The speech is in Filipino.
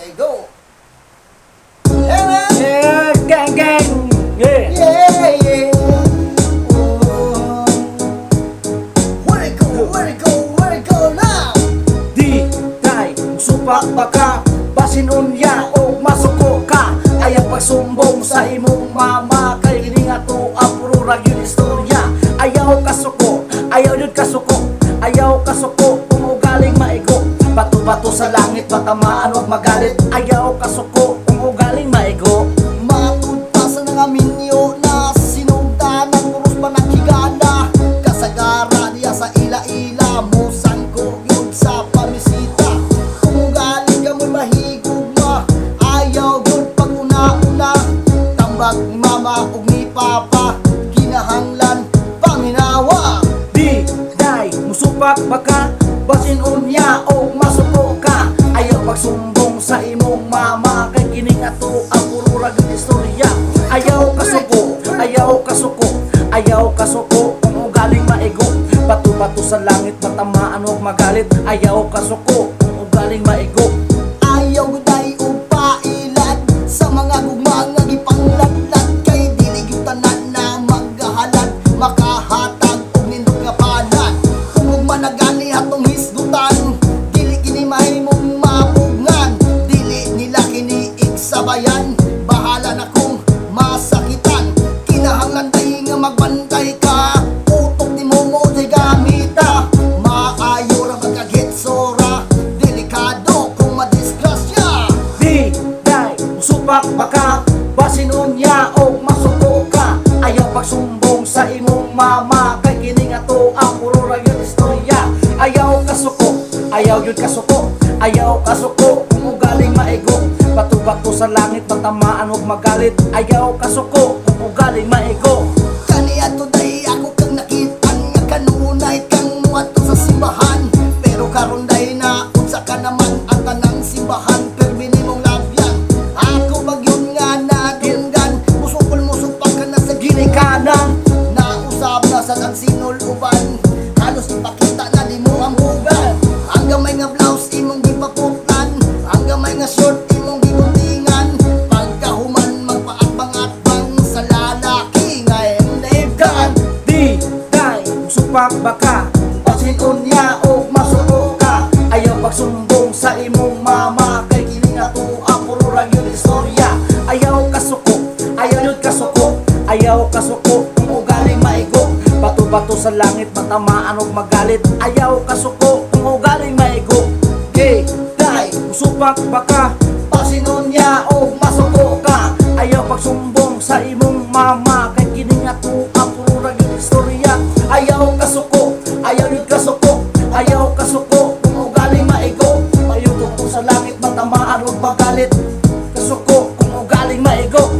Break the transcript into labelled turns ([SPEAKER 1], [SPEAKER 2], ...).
[SPEAKER 1] maigo. Yeah, man.
[SPEAKER 2] Yeah, gang gang. Yeah.
[SPEAKER 1] Yeah, yeah. Oh. Where it go, where it go, where it go now?
[SPEAKER 2] Di kay supak baka basin unya o masuko ka. Ayaw pagsumbong sa imong mama kay kini nga to apuro ra gyud istorya. Ayaw kasuko, ayaw yun kasuko, ayaw kasuko kung ugaling maigo. Bato-bato sa langit matamaan wag magalit. Ayaw kasuko kung ugaling maigo.
[SPEAKER 1] Matud pa sa nga minyo na sinugdanan puros pa nakigana. Kasagara niya sa ila-ila musang ko yun sa pamisita. Kung galing ka mo'y mahigugma, ayaw yun pag una-una. Tambag ni mama ug ni papa, kinahanglan paminawa.
[SPEAKER 2] Di day musupak baka basin unya o masuko ka. Ayaw pagsumbong sa imong mama kay kini nga to ang puro ra gyud istorya. Ayaw kasuko, ayaw kasuko, ayaw kasuko kung ugaling maigo. Bato-bato sa langit matamaan og magalit. Ayaw kasuko kung ugaling maigo.
[SPEAKER 1] Ayaw guday o pailan sa mga gugma nga gipanglatlat. Kay dili gyud tanan na maghahalat, makahatag og nindot nga panan. Kung gugma na gani hatong hisgutan, dili kini mahimong mapugngan. Dili nila kini igsabayan, bahala na kung masakitan. Kinahanglan day nga magbantay ka, utok ni mo day gamita. Maayo ra magkagitsora, delikado kung madisgrasya.
[SPEAKER 2] Di day musupak baka basin unya o masuko ka. Ayaw pagsumbong sa imong mama kay kini nga to ang puro ra gyud istorya. Ayaw kasuko, ayaw yun kasuko, ayaw kasuko kung ugaling maigo. Bato-bato sa langit matamaan og magalit. Ayaw kasuko kung ugaling maigo.
[SPEAKER 1] Kaniya today ako kang nakitan nga kanunay kang muadto sa simbahan. Pero karon day na unsa ka naman ang tanang simbahan permi nimong labyan. Ako bagyon nga nadunggan, musukol-musupag ka na sa ginikanan. Nausab na sa nagsinol uban, halos ipakita na di mo ang bugan. Ang gamay nga blouse imong gipaputlan, ang gamay nga short imong giguntingan. Pagkahuman magpaatbang-atbang sa lalaki nga emdebkan.
[SPEAKER 2] Di day musupak baka basin unya o masuko ka. Ayaw pagsumbong sa imong mama kay kini nga to ang puro ra gyud istorya. Ayaw kasuko, ayaw yun kasuko, ayaw kasuko kung ugaling maigo. Bato-bato sa langit matamaan og magalit. Ayaw kasuko kung ugaling maigo. Di day musupak baka basin unya o masuko ka. Ayaw pagsumbong sa imong mama kay kini nga to ang puro ra gyud istorya. Ayaw kasuko, ayaw yun kasuko, ayaw kasuko kung ugaling maigo. Mayutong ko sa langit matamaan og magalit. Kasuko kung ugaling maigo.